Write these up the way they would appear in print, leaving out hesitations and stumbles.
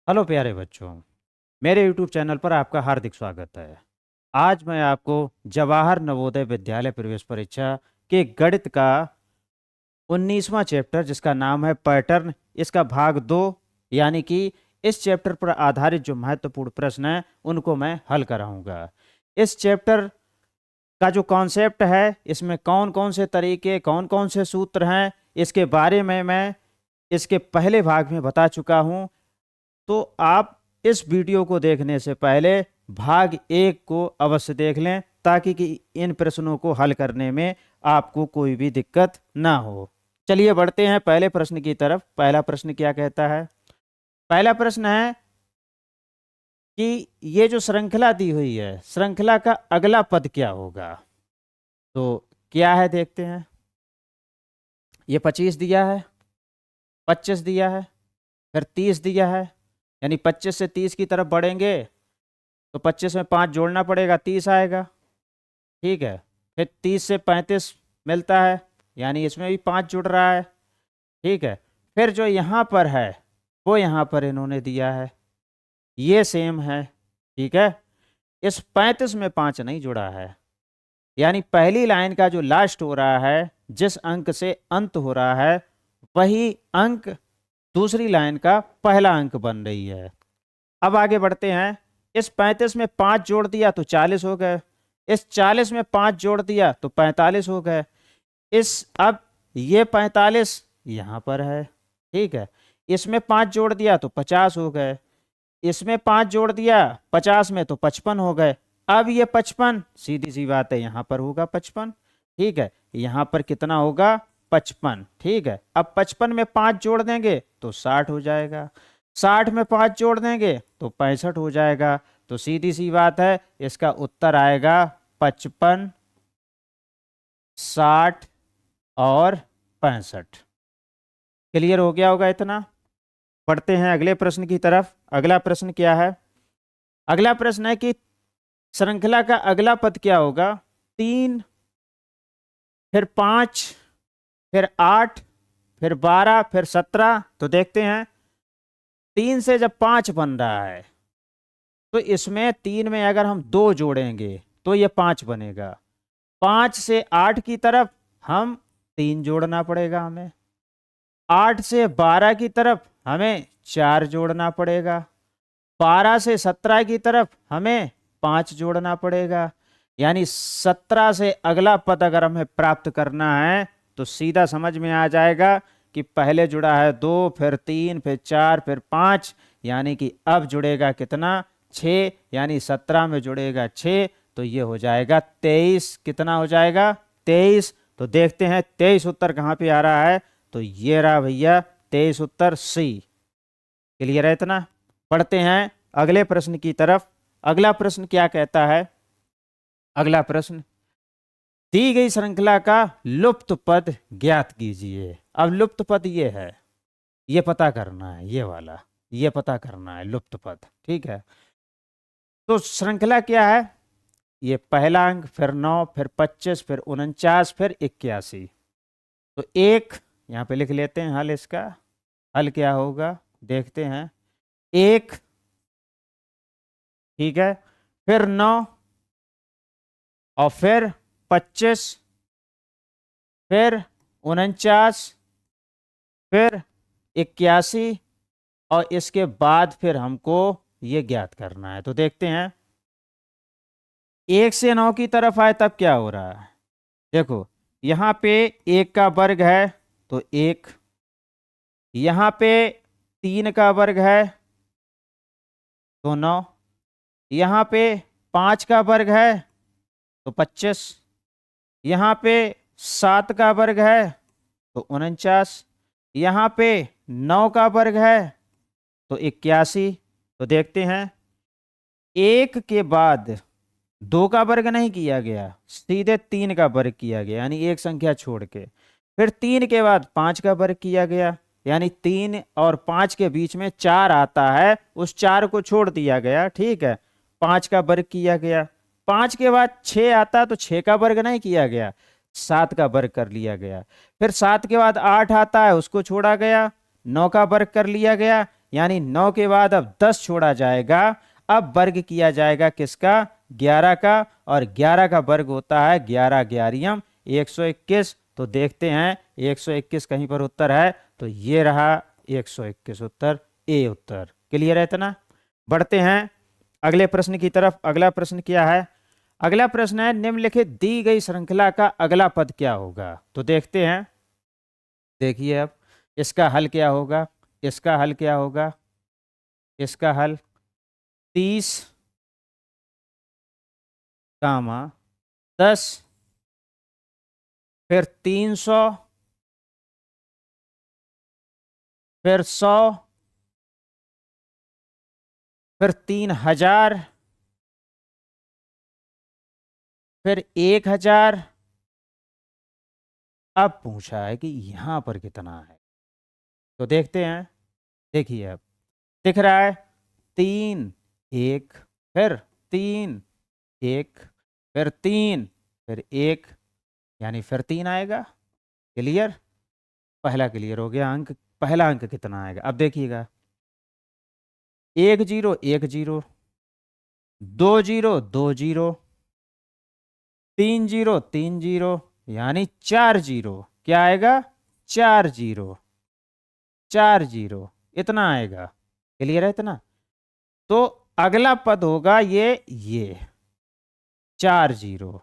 Hello प्यारे बच्चों, मेरे YouTube चैनल पर आपका हार्दिक स्वागत है। आज मैं आपको जवाहर नवोदय विद्यालय प्रवेश परीक्षा के गणित का 19वां चैप्टर जिसका नाम है पैटर्न, इसका भाग 2 यानी कि इस चैप्टर पर आधारित जो महत्वपूर्ण प्रश्न हैं उनको मैं हल कराऊंगा। इस चैप्टर का जो कॉन्सेप्ट है, इसमें कौन कौन से तरीके, कौन कौन से सूत्र हैं, इसके बारे में मैं इसके पहले भाग में बता चुका हूं। तो आप इस वीडियो को देखने से पहले भाग 1 को अवश्य देख लें ताकि कि इन प्रश्नों को हल करने में आपको कोई भी दिक्कत ना हो। चलिए बढ़ते हैं पहले प्रश्न की तरफ। पहला प्रश्न क्या कहता है? पहला प्रश्न है कि ये जो श्रृंखला दी हुई है, श्रृंखला का अगला पद क्या होगा? तो क्या है देखते हैं। ये 25 दिया है, 25 दिया है, फिर 30 दिया है, यानी 25 से 30 की तरफ बढ़ेंगे तो 25 में 5 जोड़ना पड़ेगा, 30 आएगा। ठीक है, फिर 30 से 35 मिलता है, यानी इसमें भी 5 जुड़ रहा है। ठीक है, फिर जो यहाँ पर है वो यहाँ पर इन्होंने दिया है, ये सेम है। ठीक है, इस 35 में 5 नहीं जुड़ा है, यानी पहली लाइन का जो लास्ट हो रहा है, जिस अंक से अंत हो रहा है, वही अंक दूसरी लाइन का पहला अंक बन रही है। अब आगे बढ़ते हैं। इस 35 में 5 जोड़ दिया तो 40 हो गए, इस 40 में 5 जोड़ दिया तो 45 हो गए। अब ये 45 यहाँ पर है। ठीक है, इसमें 5 जोड़ दिया तो 50 हो गए, इसमें 5 जोड़ दिया 50 में तो 55 हो गए। अब ये 55 सीधी सी बात है, यहाँ पर होगा 55। ठीक है, यहाँ पर कितना होगा? 55। ठीक है, अब 55 में 5 जोड़ देंगे तो 60 हो जाएगा, 60 में 5 जोड़ देंगे तो 65 हो जाएगा। तो सीधी सी बात है, इसका उत्तर आएगा 55, 60 और 65। क्लियर हो गया होगा इतना। पढ़ते हैं अगले प्रश्न की तरफ। अगला प्रश्न क्या है? अगला प्रश्न है कि श्रृंखला का अगला पद क्या होगा? 3, फिर 5, फिर 8, फिर 12, फिर 17। तो देखते हैं, 3 से जब 5 बन रहा है तो इसमें 3 में अगर हम 2 जोड़ेंगे तो ये 5 बनेगा। 5 से 8 की तरफ हम 3 जोड़ना पड़ेगा हमें, 8 से 12 की तरफ हमें 4 जोड़ना पड़ेगा, 12 से 17 की तरफ हमें 5 जोड़ना पड़ेगा। यानी 17 से अगला पद अगर हमें प्राप्त करना है तो सीधा समझ में आ जाएगा कि पहले जुड़ा है 2, फिर 3, फिर 4, फिर 5, यानी कि अब जुड़ेगा कितना? 6, यानी 17 में जुड़ेगा 6 तो ये हो जाएगा 23। कितना हो जाएगा? 23। तो देखते हैं 23 उत्तर कहाँ पे आ रहा है। तो ये रहा भैया 23 उत्तर सी। क्लियर है इतना। पढ़ते हैं अगले प्रश्न की तरफ। अगला प्रश्न क्या कहता है? अगला प्रश्न, दी गई श्रृंखला का लुप्त पद ज्ञात कीजिए। अब लुप्त पद ये है, ये पता करना है, ये वाला ये पता करना है लुप्त पद। ठीक है, तो श्रृंखला क्या है? ये पहला अंक, फिर 9, फिर 25, फिर 49, फिर 81। तो एक यहाँ पे लिख लेते हैं हल। इसका हल क्या होगा देखते हैं। 1, ठीक है, फिर 9 और फिर 25, फिर 49, फिर 81 और इसके बाद फिर हमको ये ज्ञात करना है। तो देखते हैं, 1 से 9 की तरफ आए तब क्या हो रहा है। देखो, यहाँ पे 1 का वर्ग है तो 1, यहाँ पे 3 का वर्ग है तो 9, यहाँ पे 5 का वर्ग है तो 25, यहाँ पे 7 का वर्ग है तो 49, यहाँ पे 9 का वर्ग है तो 81। तो देखते हैं, 1 के बाद 2 का वर्ग नहीं किया गया, सीधे 3 का वर्ग किया गया, यानी एक संख्या छोड़ के। फिर 3 के बाद 5 का वर्ग किया गया, यानी 3 और 5 के बीच में 4 आता है, उस 4 को छोड़ दिया गया। ठीक है, 5 का वर्ग किया गया। 5 के बाद 6 आता तो 6 का वर्ग नहीं किया गया, 7 का वर्ग कर लिया गया। फिर 7 के बाद 8 आता है, उसको छोड़ा गया, 9 का वर्ग कर लिया गया, यानी 9 के बाद अब 10 छोड़ा जाएगा। अब वर्ग किया जाएगा किसका? 11 का, और 11 का वर्ग होता है 11 ग्यारहम 121। तो देखते हैं 121 कहीं पर उत्तर है, तो ये रहा 121 उत्तर, ए उत्तर। क्लियर है इतना? बढ़ते हैं अगले प्रश्न की तरफ। अगला प्रश्न क्या है? अगला प्रश्न है निम्नलिखित दी गई श्रृंखला का अगला पद क्या होगा? तो देखते हैं। देखिए अब इसका हल क्या होगा? इसका हल क्या होगा? इसका हल 30, 10, फिर 300, फिर 100, फिर 3000, फिर 1000। अब पूछा है कि यहां पर कितना है, तो देखते हैं। देखिए अब दिख रहा है 3, 1, फिर 3, 1, फिर 3, फिर 1, यानी फिर 3 आएगा। क्लियर? पहला क्लियर हो गया। अंक, पहला अंक कितना आएगा? अब देखिएगा 1 0 1 0, 2 0 2 0, 3 0 3 0, यानी 4 0। क्या आएगा? 4 0, 4 0 इतना आएगा। क्लियर है इतना? तो अगला पद होगा ये 4 0,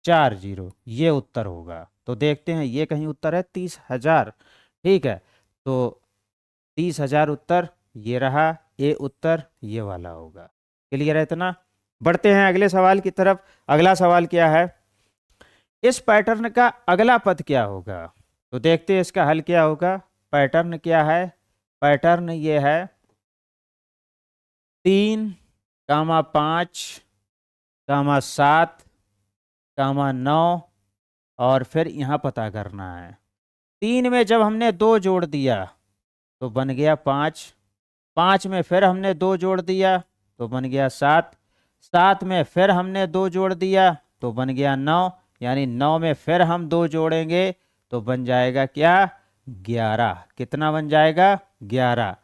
4 0, ये उत्तर होगा। तो देखते हैं ये कहीं उत्तर है 30,000। ठीक है, तो 30,000 उत्तर ये रहा, ए उत्तर ये वाला होगा। क्लियर है इतना? बढ़ते हैं अगले सवाल की तरफ। अगला सवाल क्या है? इस पैटर्न का अगला पद क्या होगा? तो देखते हैं इसका हल क्या होगा। पैटर्न क्या है? पैटर्न ये है 3, 5, 7, 9, और फिर यहाँ पता करना है। 3 में जब हमने 2 जोड़ दिया तो बन गया 5, 5 में फिर हमने 2 जोड़ दिया तो बन गया 7, 7 में फिर हमने 2 जोड़ दिया तो बन गया 9, यानी 9 में फिर हम 2 जोड़ेंगे तो बन जाएगा क्या? 11। कितना बन जाएगा? 11।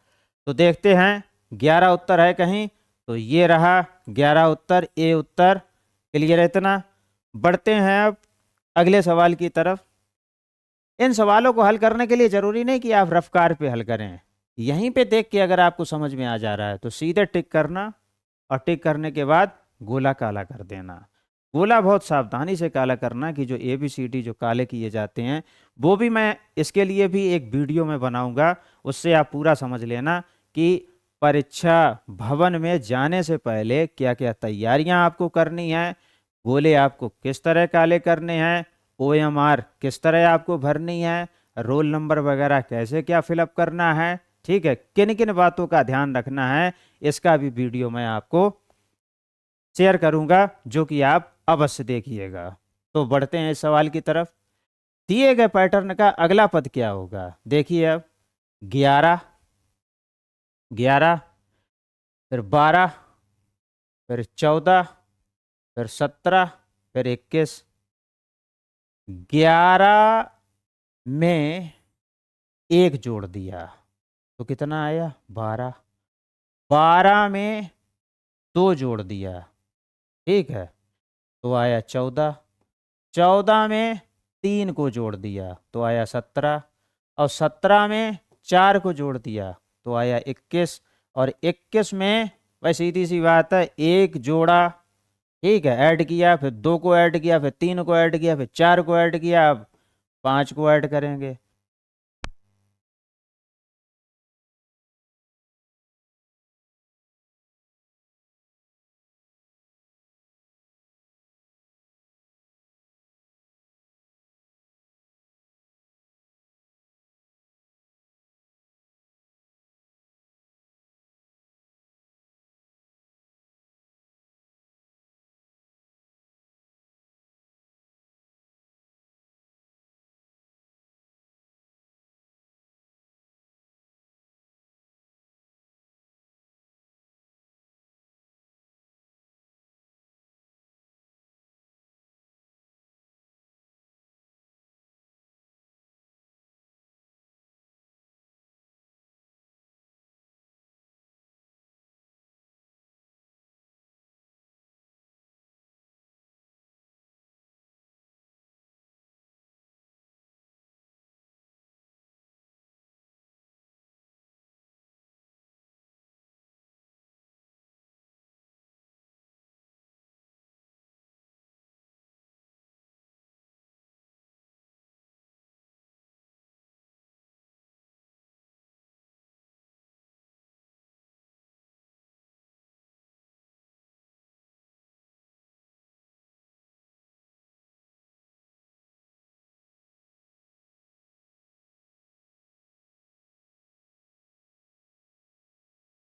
तो देखते हैं 11 उत्तर है कहीं, तो ये रहा 11 उत्तर, ए उत्तर। क्लियर है इतना? बढ़ते हैं अब अगले सवाल की तरफ। इन सवालों को हल करने के लिए जरूरी नहीं कि आप रफ्तार पे हल करें। यहीं पे देख के अगर आपको समझ में आ जा रहा है तो सीधे टिक करना, और टिक करने के बाद गोला काला कर देना। गोला बहुत सावधानी से काला करना कि जो ABCD जो काले किए जाते हैं, वो भी मैं इसके लिए भी एक वीडियो में बनाऊंगा, उससे आप पूरा समझ लेना कि परीक्षा भवन में जाने से पहले क्या क्या तैयारियां आपको करनी है, गोले आपको किस तरह काले करने हैं, OMR किस तरह आपको भरनी है, रोल नंबर वगैरह कैसे क्या फिलअप करना है। ठीक है, किन किन बातों का ध्यान रखना है, इसका भी वीडियो मैं आपको शेयर करूंगा, जो कि आप अवश्य देखिएगा। तो बढ़ते हैं इस सवाल की तरफ। दिए गए पैटर्न का अगला पद क्या होगा? देखिए अब 11, 11, फिर 12, फिर 14, फिर 17, फिर 21। 11 में 1 जोड़ दिया तो कितना आया? 12। 12 में 2 जोड़ दिया, ठीक है, तो आया 14। 14 में 3 को जोड़ दिया तो आया 17, और 17 में 4 को जोड़ दिया तो आया 21, और 21 में भाई सीधी सी बात है 1 जोड़ा, ठीक है, ऐड किया, फिर 2 को ऐड किया, फिर 3 को ऐड किया, फिर 4 को ऐड किया, अब 5 को ऐड करेंगे